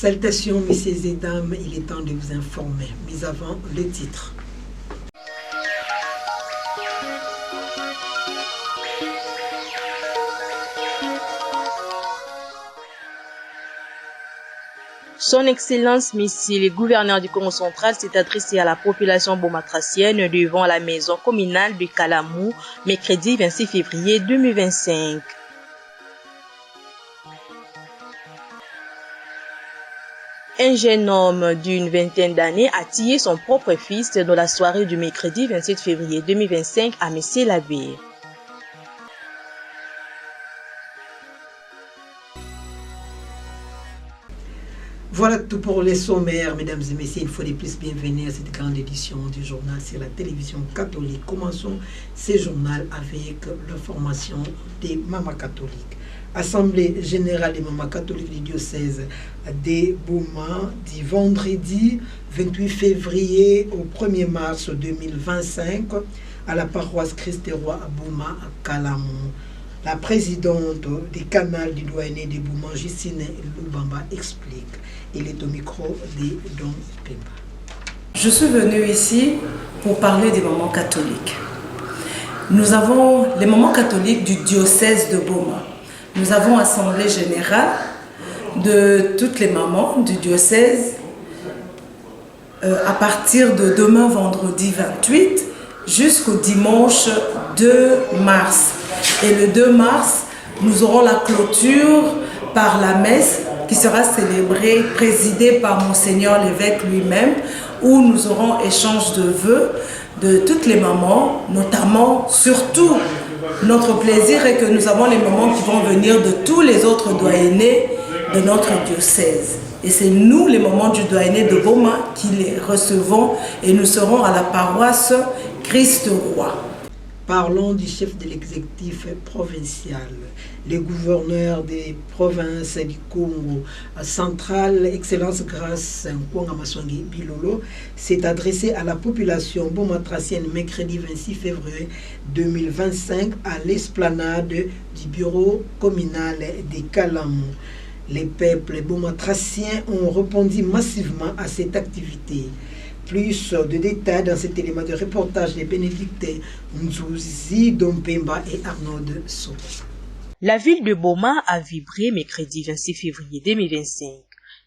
Salutations, messieurs et dames, il est temps de vous informer. Mais avant, le titre. Son Excellence Messie, le gouverneur du Congo central, s'est adressé à la population bomatracienne devant la maison communale de Kalamou, mercredi 26 février 2025. Un jeune homme d'une vingtaine d'années a tué son propre fils dans la soirée du mercredi 27 février 2025 à Messé-la-Baie. Voilà tout pour les sommaires, mesdames et messieurs. Une fois de plus, bienvenue à cette grande édition du journal sur la télévision catholique. Commençons ce journal avec l'information des mamans catholiques. Assemblée générale des mamans catholiques du diocèse de Bouma du vendredi 28 février au 1er mars 2025 à la paroisse Christ-Roi à Bouma à Kalamou. La présidente du canal du doyenné de Bouma, Justine Lubamba, explique. Il est au micro de Don Pemba. Je suis venue ici pour parler des mamans catholiques. Nous avons les mamans catholiques du diocèse de Bouma. Nous avons assemblée générale de toutes les mamans du diocèse à partir de demain vendredi 28 jusqu'au dimanche 2 mars. Et le 2 mars, nous aurons la clôture par la messe qui sera célébrée, présidée par Monseigneur l'évêque lui-même, où nous aurons échange de vœux de toutes les mamans, notamment, surtout, notre plaisir est que nous avons les mamans qui vont venir de tous les autres doyennés de notre diocèse. Et c'est nous, les mamans du doyenné de Bouma, qui les recevons et nous serons à la paroisse Christ-Roi. Parlons du chef de l'exécutif provincial. Le gouverneur des provinces du Congo central, Excellence Grâce Nkwanga Maswangi Bilolo, s'est adressé à la population bomatracienne mercredi 26 février 2025 à l'esplanade du bureau communal de Kalamou. Les peuples bomatraciens ont répondu massivement à cette activité. Plus de détails dans cet élément de reportage de Bénédicte Nzouzi, Dompemba et Arnaud So. La ville de Bouma a vibré mercredi 26 février 2025.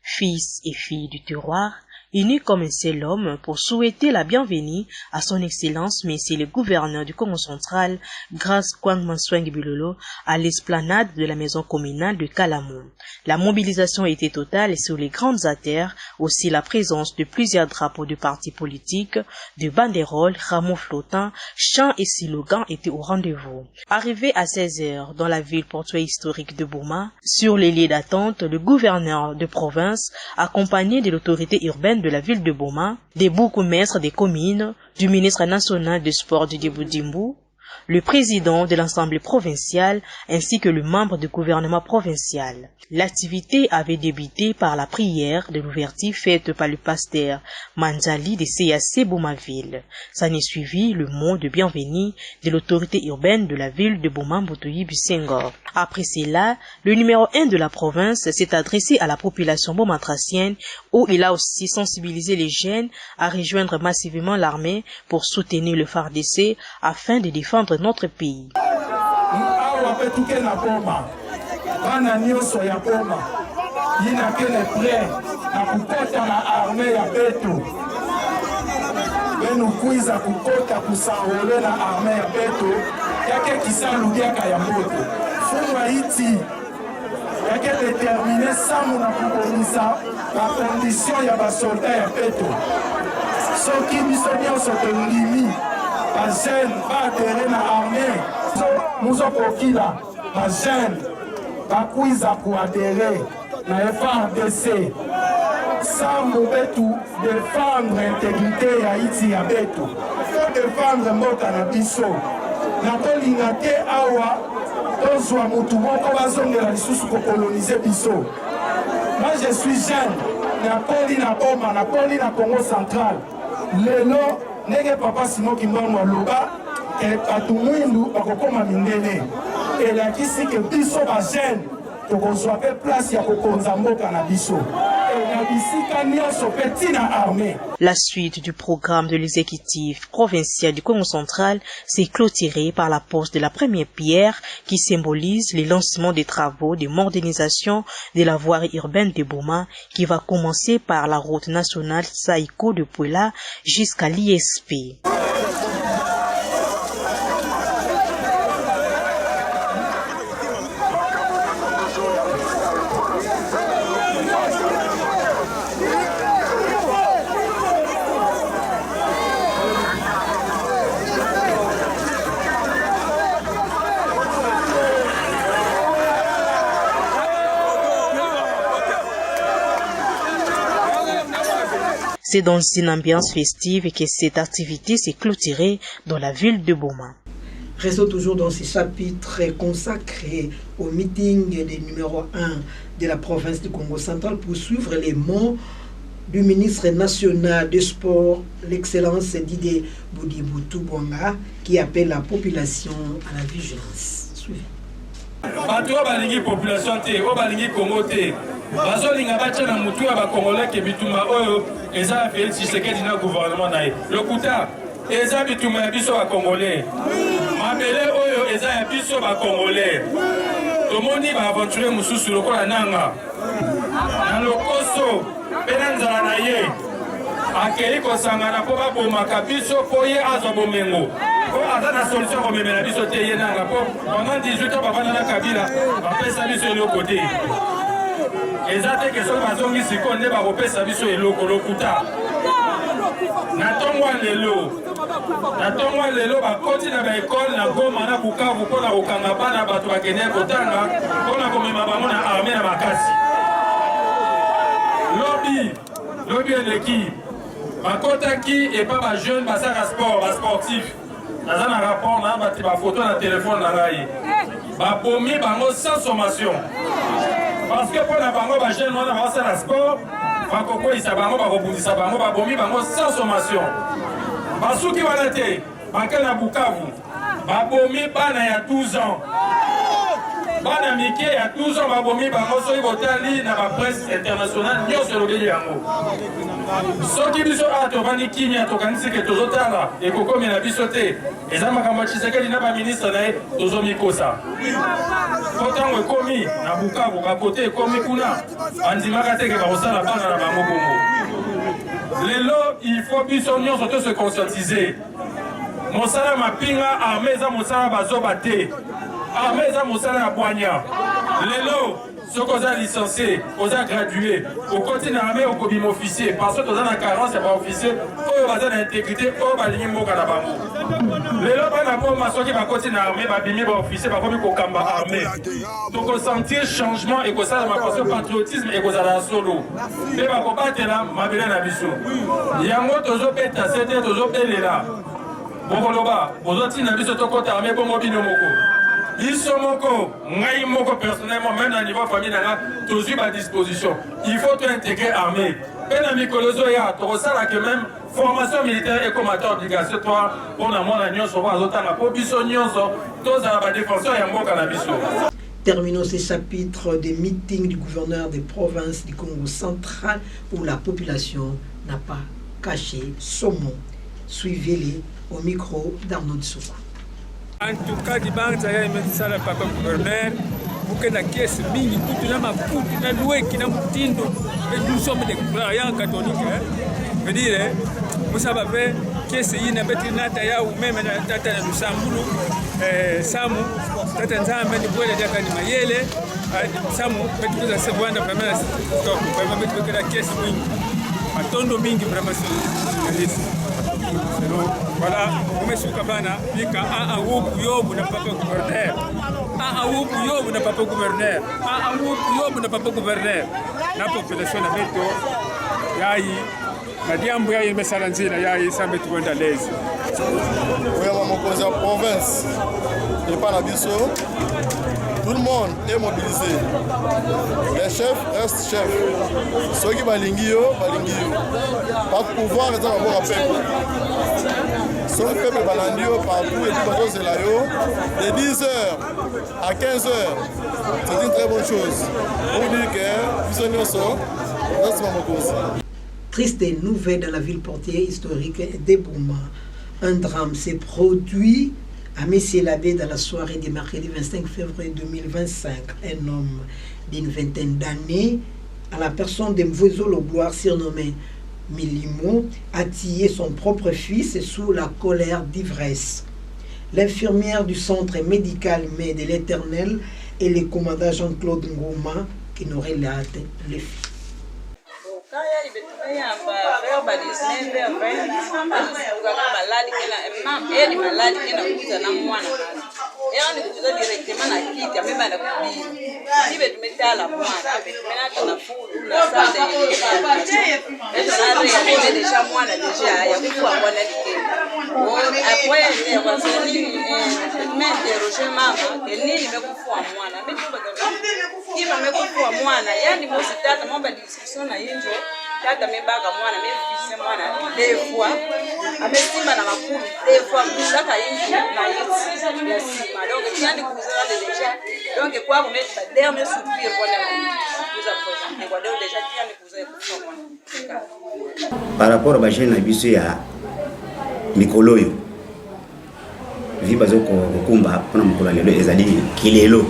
Fils et filles du terroir, unis comme un seul homme pour souhaiter la bienvenue à son Excellence Messie le gouverneur du Congo central, Grâce Nkwanga Bilolo, à l'esplanade de la maison communale de Kalamou. La mobilisation était totale sur les grandes artères, aussi la présence de plusieurs drapeaux de partis politiques, de banderoles, rameaux flottants, chants et slogans étaient au rendez-vous. Arrivé à 16h dans la ville portuaire historique de Bouma, sur les lieux d'attente, le gouverneur de province, accompagné de l'autorité urbaine de la ville de Bouma, des bourgmestres des communes, du ministre national des sports du Djiboudimbu, le président de l'Assemblée provinciale ainsi que le membre du gouvernement provincial. L'activité avait débuté par la prière de l'ouverture faite par le pasteur Manzali de CAC Boumaville. S'en est suivi le mot de bienvenue de l'autorité urbaine de la ville de Bouma Mbotoyi Senghor. Après cela, le numéro 1 de la province s'est adressé à la population bomatracienne où il a aussi sensibilisé les jeunes à rejoindre massivement l'armée pour soutenir le FARDC afin de défendre notre pays. Bazène va adhérer na armée. Nous avons bazène va kuiza pour adhérer na FARDC. Sans Mobetu défendre l'intégrité Haïti ya Betu. Faut défendre mboka na biso. Na kolinga te awa tozwa mutu moko bazongela lisusu ko coloniser biso. Moi je suis jeune. Na poli na Boma, na poli na Congo central. Lelo nege papa Simon Kimbangu aloba ke batumwindu bakokoma mindele elakisi ke biso bagene tokozwa pe place ya kokonza mboka na biso La suite du programme de l'exécutif provincial du Congo central s'est clôturée par la pose de la première pierre qui symbolise le lancement des travaux de modernisation de la voirie urbaine de Boma qui va commencer par la route nationale Saïko de Pouela jusqu'à l'ISP. C'est dans une ambiance festive que cette activité s'est clôturée dans la ville de Boma. Restons toujours dans ce chapitre consacré au meeting des numéro 1 de la province du Congo central pour suivre les mots du ministre national des Sports, l'excellence Didier Boudiboutou Bonga, qui appelle la population à la vigilance. Suivez. Population bazolinga bacha na mutu ya bakongolais ke bituma oyo eza Félix Tshisekedi na gouvernement na ye lokuta eza bituma ya biso bakongolais mabele oyo eza ya biso bakongolais tomoni baaventure mosusu lokola nanga na lokoso mpe na nzala na ye akei kosangana mpo babomaka biso mpo ye azwa bomengo mpo aza na solution komemela biso te ye nanga mpo pendant 18 ans bavanda na Kabila bapesa biso eloko te eza te ke soki bazongi sikoyo nde bakopesa biso eloko lokuta na ntongo ya lelo bakoti na baekole na Goma na Bukavu mpona kokanga bana bato bakende kotanga mpona komema bango na arme na makasi lobi eleki bakotaki epa bajeune basaka sport basportif naza na rapport na bati bafoto na telefone na ngai babomi bango sans sommation parce que pour la bango bajeune wana basala sport bakokweyisa bango bakobundisa bango babomi bango sans sommation basuki wana te bake na Bukavu babomi bana ya 12 ans bana mike ya 12 ans babomi bango soki botali na bapresse internationale nyonso elobeli yango soki biso awa tovandi kimia tokanisi ke tozotala ekokomi na biso te eza makambo ya Tshisekedi na baministre na ye tozomikosa po ntango ekomi na Bukavu bakote ekomi kuna bandimaka teke bakosala bana na bango bongo lelo il faut biso nyonso to se conscientiser mosala mapinga arme eza mosala bazoba te arme eza mosala ya bwanya lelo soki oza licencié oza gradué okoti na arme okobima officier parce que toza na carence ya baofficier oyo baza na intégrité oyo balingi mboka na bango lelo bana boma soki bakoti na arme babimi baofficier bakomi kokamba arme tokosentir changement ekosalama parce que patriotisme ekozala ya solo mpe bakobatela mabele na biso yango tozobeta sete tozobelela bokoloba bozotina biso tokota arme bongo bino moko biso moko ngai moko personnellement même na niveau famille nanga tozwi ba disposition il faut to intégrer armée pe na mikolozo ya tokosala que même formation militaire et comme obligatoire mpona mwana nyonso po azotanga mpo biso nyonso tozala badéfenseur ya mboka na biso. Terminons ce chapitre des meetings du gouverneur des provinces du Congo central où la population n'a pas caché son mot. Suivez-les au micro d'Arnaud Soukou. En tout cas, du banque, il y a un papa gouverneur, pour que la caisse mingi, tout le monde, tout le monde qui n'a pas tindo, et nous sommes des croyants catholiques. Je veux dire, vous savez, caisse yi na beti na taya ou même na tata na Lusambulu, Samu, tata nzambe ni bwele daka ni mayele, Samu, beti kuza sebwanda vraiment stop, vraiment beti que la caisse mingi, matondo mingi vraiment c'est voilà, comme je kabana, bika a wuku yobu na papa gouverneur. A wuku yobu na papa gouverneur. A wuku yobu na papa gouverneur. Na population na beto yayi na diambo yayi mesala nzina yayi sambe tuenda lezi. Oya mokonzi ya province et pas la biso. Tout le monde est mobilisé. Les chefs restent chefs. Ceux qui balingi yo. Pas de pouvoir, ils ont un peuple. Ceux qui peuple balandi yo partout et puis c'est là yo. De 10h à 15h, c'est une très bonne chose. Pour dire que, Merci maman Kosi. Triste nouvelle dans la ville portière historique de Boma. Un drame s'est produit à Messier-l'Abbé dans la soirée du mercredi 25 février 2025. Un homme d'une vingtaine d'années, à la personne de Mvozo Logloire, surnommé Milimo, a tué son propre fils sous la colère d'ivresse. L'infirmière du centre médical Mère de l'Éternel et le commandant Jean-Claude Ngoma qui nous relatent les faits. Tata mebaka mwana mevise mwana devwa amesima na makulu devwa kusaka inji na yitsi ya sima donc tiandi kuzala déjà donc kwa kumetsa dernier soupir kwa la kuza présenter kwa donc déjà tiandi kuzala kwa par rapport à jeune biso ya mikoloyo viba zoko kukumba kuna mkola lelo ezali kilelo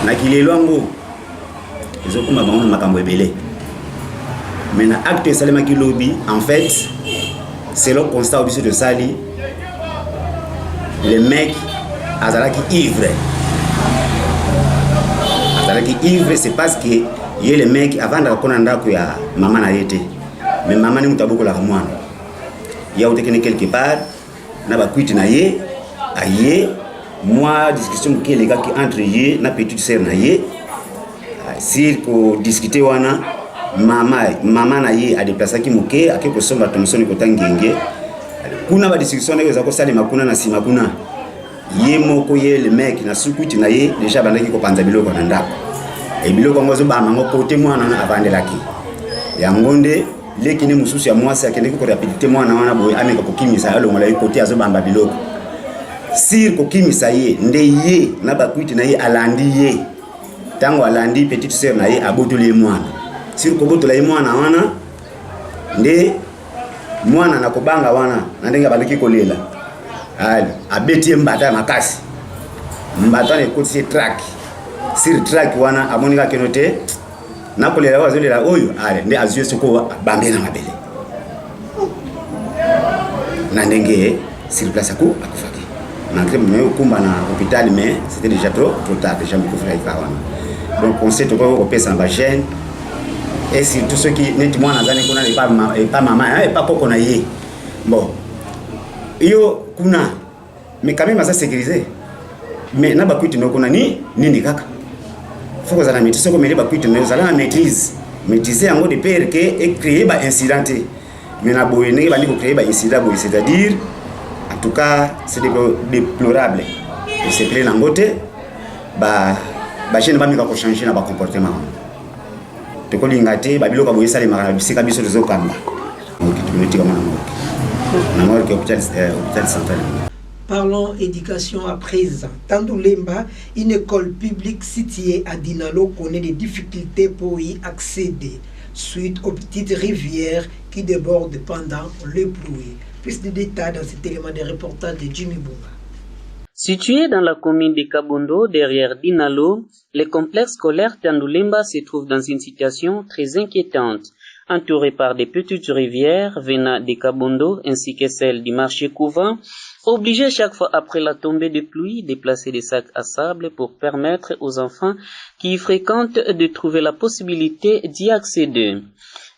na kilelo ngo ezokuma bango makambo ebele. Maintenant, acte Salema Kilobi, en fait, c'est le constat au-dessus de Sali. Le mec, Azalaki ivre. Azalaki ivre, c'est parce que il y a le mec avant de connaître que ya maman a été. Mais maman n'est pas beaucoup la moi. Il y a quelque part, n'a pas quitté naïe, aïe, moi discussion que les gars qui entre yé, na petite sœur naïe, si pour discuter wana. Mama na ye a déplacé ki moke a quelque somba tomsoni kota ngenge kuna ba discussion na yoza ko sali makuna na sima kuna ye moko ye le mec na sukuti na ye déjà bandaki ko panza biloko na ndako e biloko ngozo ba mango kote mwana na avandelaki ya ngonde lekini mususu ya mwasi akende ko rapidité mwana wana boy ameka ko kimisa alo ngola kote azo bamba biloko sir ko kimisa ye nde ye na ba kuiti na ye alandi ye tango alandi petite sœur na ye abotoli mwana sir ko botola ye mwana wana nde mwana na kobanga wana na ndenge baliki kolela ali abeti mbata makasi mbata ne kotsi track sir track wana amonika kenote na kolela wazolela oyo ali nde azue soko bambe na mabele na ndenge sur place akufaki na crème kumba na hôpital mais c'était déjà trop tard déjà beaucoup frère ikawana donc on sait qu'on pesa en gêne. Et si tous ceux qui n'est moi nazani kuna pas maman et pas koko na ye bon yo kuna mais quand même ça sécurisé mais na bakuiti no kuna ni nini kaka faut que ça la maîtrise comme les bakuiti no ça la maîtrise maîtriser en mode de père que et créer ba incidenté mais na boye ne ba li ko créer ba incident boye c'est-à-dire en tout cas c'est déplorable et c'est plein langote ba jeune ba mi ko changer na ba comportement tokolingate babilo ka boyesa le makana bisika biso rezokamba okitumeti kama na morgue hôpital central. Parlons éducation à présent. Tandoulemba, une école publique située à Dinalo connaît des difficultés pour y accéder suite aux petites rivières qui débordent pendant les pluies. Plus de détails dans cet élément de reportage de Jimmy Bunga. Situé dans la commune de Kabondo, derrière Dinalo, le complexe scolaire Tandoulemba se trouve dans une situation très inquiétante. Entouré par des petites rivières venant de Kabondo ainsi que celle du marché couvent, obligé chaque fois après la tombée de pluie de placer des sacs à sable pour permettre aux enfants qui y fréquentent de trouver la possibilité d'y accéder.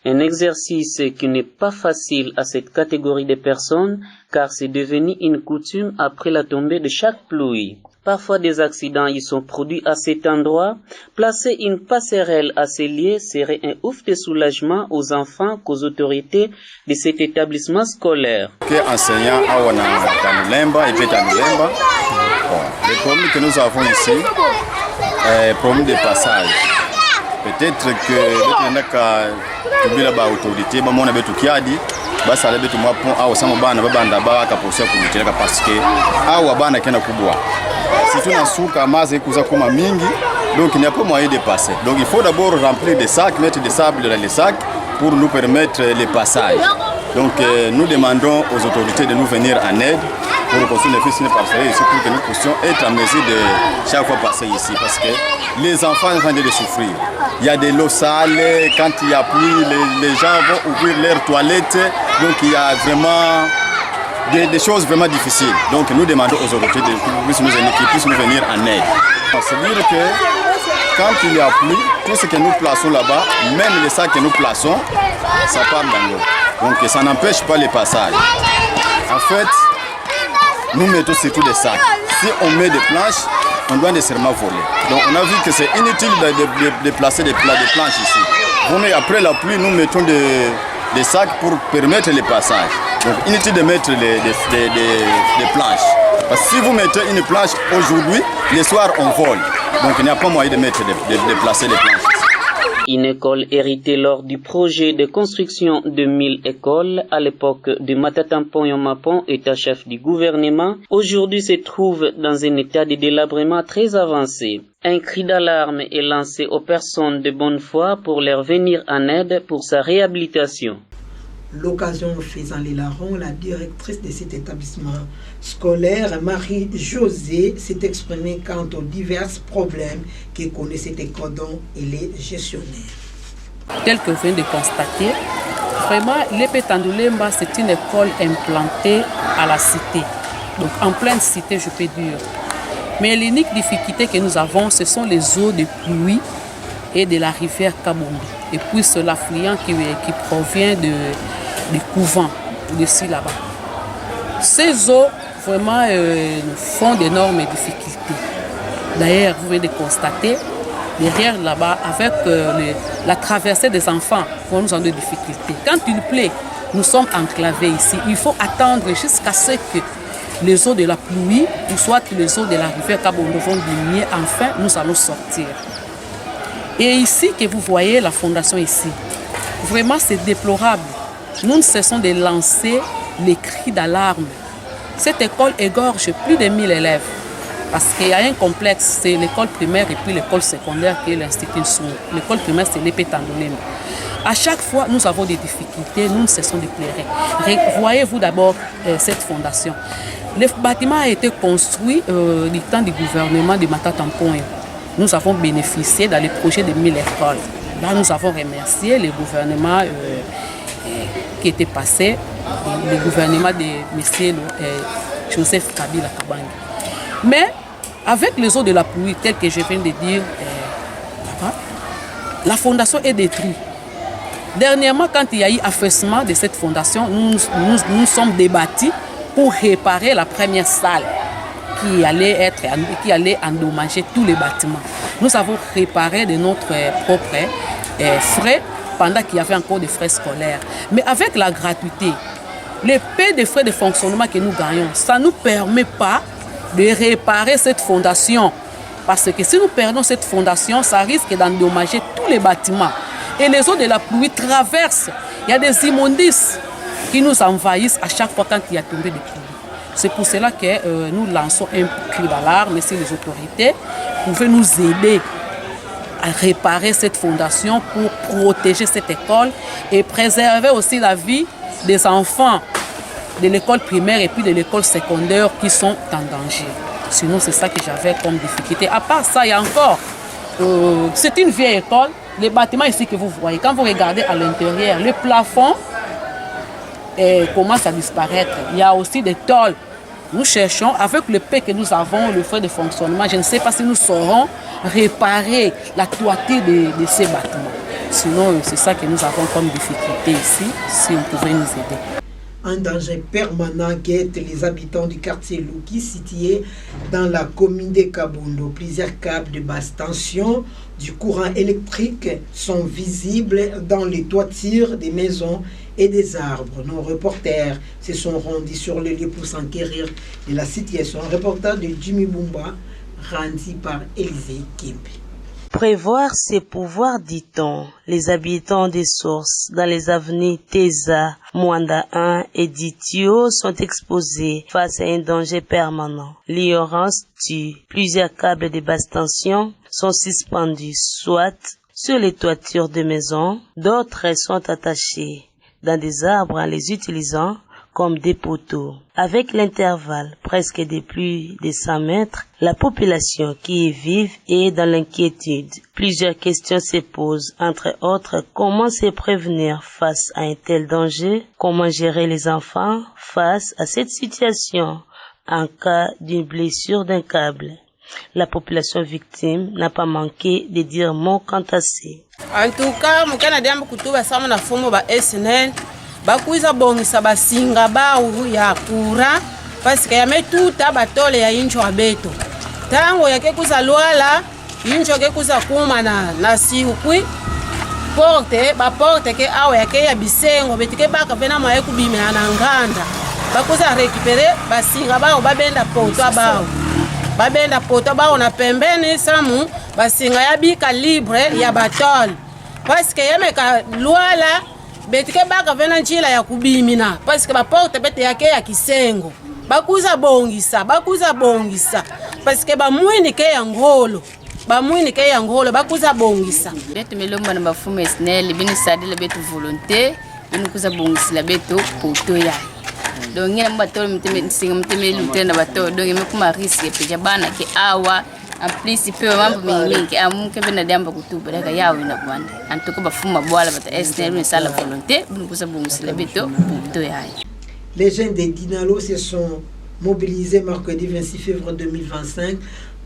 Un exercice qui n'est pas facile à cette catégorie de personnes car c'est devenu une coutume après la tombée de chaque pluie. Parfois des accidents y sont produits à cet endroit. Placer une passerelle à ces lieux serait un ouf de soulagement aux enfants qu'aux autorités de cet établissement scolaire. Enseignants à Tandoulemba et Tandoulemba, les problèmes que nous avons ici, problème de passage. Peut-être que les autorités vont nous kiadi basi alabetu mwapo au sama bana babanda baka posia kumitireka parce que au bana kena kubwa si tunasuka maze kuza kuma mingi donc il n'y a pas moyen de passer. Donc il faut d'abord remplir des sacs, mettre des sables dans les sacs pour nous permettre les passages. Donc nous demandons aux autorités de nous venir en aide pour construire les piscines parcelles ici pour que nous puissions être en mesure de chaque fois passer ici parce que les enfants sont en train de souffrir. Il y a de l'eau sale, quand il y a pluie, les gens vont ouvrir leurs toilettes, donc il y a vraiment des choses vraiment difficiles. Donc nous demandons aux autorités qu'ils puissent nous venir en aide. C'est-à-dire que quand il y a pluie, tout ce que nous plaçons là-bas, même les sacs que nous plaçons, ça part dans l'eau. Donc ça n'empêche pas les passages. En fait, nous mettons surtout des sacs. Si on met des planches, on doit nécessairement voler. Donc on a vu que c'est inutile de placer des planches ici. Après la pluie, nous mettons des sacs pour permettre les passages. Donc inutile de mettre des planches. Parce que si vous mettez une planche aujourd'hui, le soir on vole. Donc il n'y a pas moyen de placer les planches. Une école héritée lors du projet de construction de 1000 écoles à l'époque de Matatampon Yomapon, état chef du gouvernement, aujourd'hui se trouve dans un état de délabrement très avancé. Un cri d'alarme est lancé aux personnes de bonne foi pour leur venir en aide pour sa réhabilitation. L'occasion faisant les larrons, la directrice de cet établissement scolaire, Marie-Josée, s'est exprimée quant aux divers problèmes que connaît cette école et les gestionnaires. Tel que vient de constater, vraiment, l'EP Tandoulemba, c'est une école implantée à la cité, donc en pleine cité, je peux dire. Mais l'unique difficulté que nous avons, ce sont les eaux de pluie et de la rivière Kaboundou. Et puis c'est l'affluent qui provient des couvents dessus là-bas. Ces eaux vraiment font d'énormes difficultés. D'ailleurs, vous venez de constater, derrière là-bas, avec la traversée des enfants, nous avons des difficultés. Quand il pleut, nous sommes enclavés ici. Il faut attendre jusqu'à ce que les eaux de la pluie, ou soit les eaux de la rivière Kaboundou vont diminuer. Enfin, nous allons sortir. Et ici, que vous voyez la fondation ici, vraiment c'est déplorable. Nous ne cessons de lancer les cris d'alarme. Cette école égorge plus de 1000 élèves. Parce qu'il y a un complexe, c'est l'école primaire et puis l'école secondaire qui est l'Institut Soum. L'école primaire, c'est l'EP Tandoulemba. À chaque fois, nous avons des difficultés, nous ne cessons de pleurer. Voyez-vous d'abord cette fondation. Le bâtiment a été construit du temps du gouvernement de Matatampon. Nous avons bénéficié dans les projets de 1000 écoles. Là, nous avons remercié le gouvernement qui était passé, le gouvernement de M. Joseph Kabila Kabang. Mais avec les eaux de la pluie, tel que je viens de dire, la fondation est détruite. Dernièrement, quand il y a eu affaissement de cette fondation, nous sommes débattus pour réparer la première salle qui allait endommager tous les bâtiments. Nous avons réparé de notre propre frais pendant qu'il y avait encore des frais scolaires. Mais avec la gratuité, les paix des frais de fonctionnement que nous gagnons, ça ne nous permet pas de réparer cette fondation. Parce que si nous perdons cette fondation, ça risque d'endommager tous les bâtiments. Et les eaux de la pluie traversent. Il y a des immondices qui nous envahissent à chaque fois quand il y a tombé des pluies. C'est pour cela que nous lançons un cri d'alarme si les autorités pouvaient nous aider à réparer cette fondation pour protéger cette école et préserver aussi la vie des enfants de l'école primaire et puis de l'école secondaire qui sont en danger. Sinon, c'est ça que j'avais comme difficulté. À part ça, il y a encore, c'est une vieille école, les bâtiments ici que vous voyez, quand vous regardez à l'intérieur, le plafond commence à disparaître. Il y a aussi des tôles. Nous cherchons, avec le paix que nous avons, le frais de fonctionnement, je ne sais pas si nous saurons réparer la toiture de ces bâtiments. Sinon, c'est ça que nous avons comme difficulté ici, si on pouvait nous aider. Un danger permanent guette les habitants du quartier Louki, situé dans la commune de Kaboundou. Plusieurs câbles de basse tension du courant électrique sont visibles dans les toitures des maisons et des arbres. Nos reporters se sont rendus sur le lieu pour s'enquérir de la situation. Un reportage de Jimmy Bumba, rendu par Élisée Kimbi. Prévoir ses pouvoirs, dit-on. Les habitants des sources dans les avenues Teza, Mwanda 1 et Ditio sont exposés face à un danger permanent. L'ignorance tue. Plusieurs câbles de basse tension sont suspendus, soit sur les toitures de maisons, d'autres sont attachés dans des arbres en les utilisant comme des poteaux. Avec l'intervalle presque de plus de 100 mètres, la population qui y vit est dans l'inquiétude. Plusieurs questions se posent, entre autres, comment se prévenir face à un tel danger, comment gérer les enfants face à cette situation en cas d'une blessure d'un câble. La population victime n'a pas manqué de dire mot quant à ça. En tout cas, mukana diambo kutuba sama na fumo ba SNL bakuiza bongisa basinga bawu ya kura paske yametuta batole ya incho abeto tango yake kuza lwala incho ke kuza kuma na siukwi porte ke awe yake ya bisengo betike baka vena maye kubime ananganda bakuza récupérer basinga bawo babenda poto na pembeni samu basinga ya bika libre ya batole paske yameka lwala betike baka vena njila ya kubimina paske baporte bete yake ya kisengo bakuza bongisa paske bamwini ke ya ngolo bakuza bongisa betu melomba na bafume SNEL bini sadile betu volonté bini kuza bongisa la betu poto ya donc ngina mbatolo mteme lutenda bato donc mekuma risque pe jabana ke awa en plus il peut mambo mingi amuke bena damba kutuba daga yawe na kwanda antuko bafuma bwala bata SNEL ni sala volonté bini kuza bongisa la betu poto ya. Les jeunes de Dinalo se sont mobilisés mercredi 26 février 2025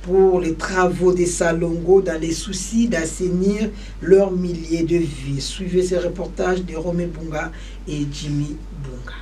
pour les travaux des Salongo dans les soucis d'assainir leur milliers de vies. Suivez ce reportage de Romé Bunga et Jimmy Bunga.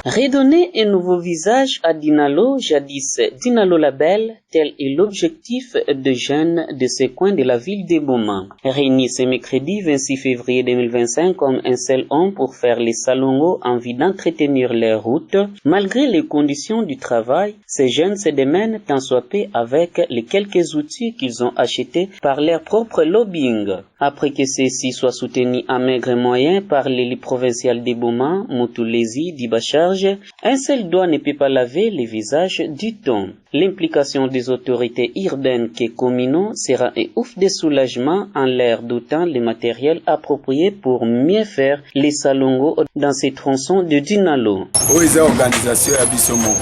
Redonner un nouveau visage à Dinalo, jadis Dinalo la Belle, tel est l'objectif de jeunes de ce coin de la ville de Boma. Réunis ce mercredi 26 février 2025 comme un seul homme pour faire les Salongo en vue d'entretenir les routes, malgré les conditions du travail, ces jeunes se démènent tant soit peu avec les quelques outils qu'ils ont achetés par leur propre lobbying. Après que ceux-ci soient soutenus à maigre moyen par l'élite provinciale de Boma, Mutulezi, Dibacharge, un seul doigt ne peut pas laver le visage du temps. L'implication des autorités urbaines et communaux sera un ouf de soulagement en leur dotant les matériels appropriés pour mieux faire les Salongo dans ces tronçons de Dinalo. Organisation ya biso moko.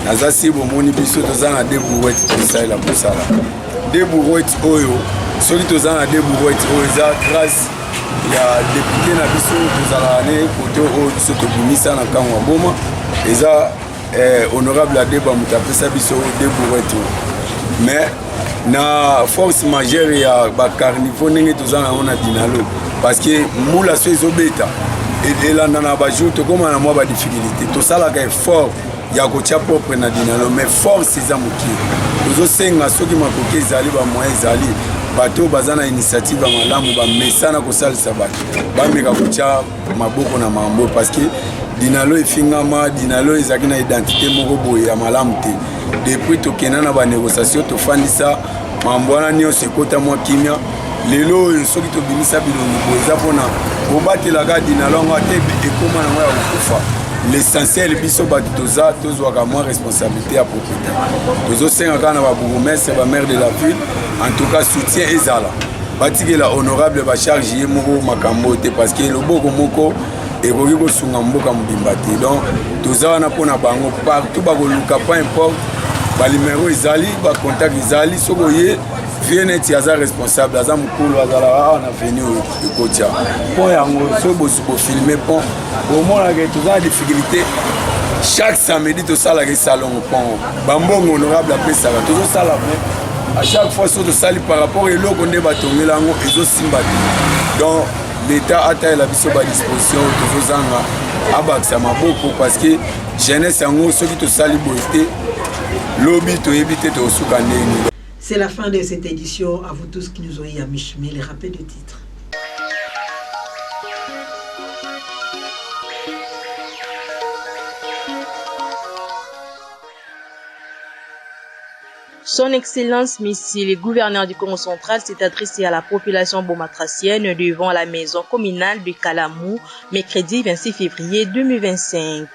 Naza si bomoni biso tozana de brouettes pour la posala. De brouettes oyo, soki tozana de brouettes oyo za grâce ya député na biso tozala ne côté oyo biso tobimisa na kango Boma eza honorable Adeba mutapesa biso de brouettes. Mais na force majeure ya ba carnivore ndenge tozana na Dinalo parce que mula so ezobeta elanda na bajour tokoma na mwa ba difficulté tosalaka effort ya kotia propre na Dinalo mais force eza mokie tozosenga soki makoki ezali bamoyen ezali bato baza na initiative ya malamu bamesana kosalisa bato bameka kotia maboko na mambo parce que Dinalo efingama Dinalo ezalaki na identité moko boye ya malamu te depuis tokenda na banégociation tofandisa mambo wana nyonso ekota mwa kimia lelo oyo soki tobimisa bilongi boye eza mpona kobatelaka Dinalo yango ate ekoma nango ya kokufa. L'essentiel biso bato tozwaka mwa responsabilité ya propriété tozosenga kaka na babourgmestre bamaire de la ville en tout cas soutien ezala batikela honorable bacharge ye moko makambo te parce que loboko moko ekoki kosunga mboka mobimba te donc toza wana mpona bango partout bakoluka peu importe balimero ezali bacontact ezali soki oye vie neti aza responsable aza mokolo azalaka awa na veni ekotia mpo yango soki bofilme mpo bomonaka toza na difficulté chaque samedi tosalaka esalongo mpo bambongo honorable apesaka tozosala me à chaque fois soki tosali par rapport eloko nde batongela yango ezosimba te donc l'état ataela biso badisposition tozozanga abakisa maboko parce que jeunesse yango soki tosali boye te lobi toyebi te tosuka ndenge. C'est la fin de cette édition. À vous tous qui nous ont eu à mi-chemin, les rappels de titres. Son Excellence Messie, le gouverneur du Congo central, s'est adressé à la population bomatracienne devant la maison communale de Kalamou, mercredi 26 février 2025.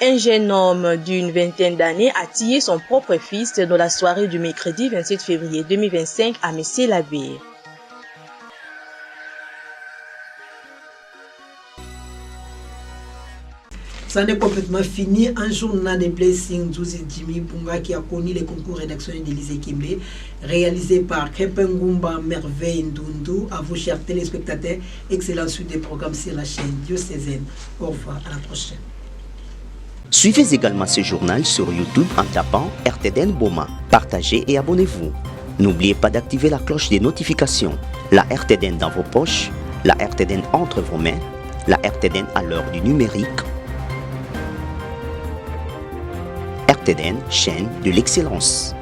Un jeune homme d'une vingtaine d'années a tué son propre fils dans la soirée du mercredi 27 février 2025 à Messé-la-Baie. Ça n'est complètement fini. Un journal de Blessing Zouzi Jimmy Bunga qui a connu les concours rédactionnels d'Élysée Kimbe, réalisé par Krepengumba Merveille Ndundu. À vous, chers téléspectateurs, excellente suite des programmes sur la chaîne diocésaine. Au revoir, à la prochaine. Suivez également ce journal sur YouTube en tapant RTDN Boma. Partagez et abonnez-vous. N'oubliez pas d'activer la cloche des notifications. La RTDN dans vos poches, la RTDN entre vos mains, la RTDN à l'heure du numérique. RTDN, chaîne de l'excellence.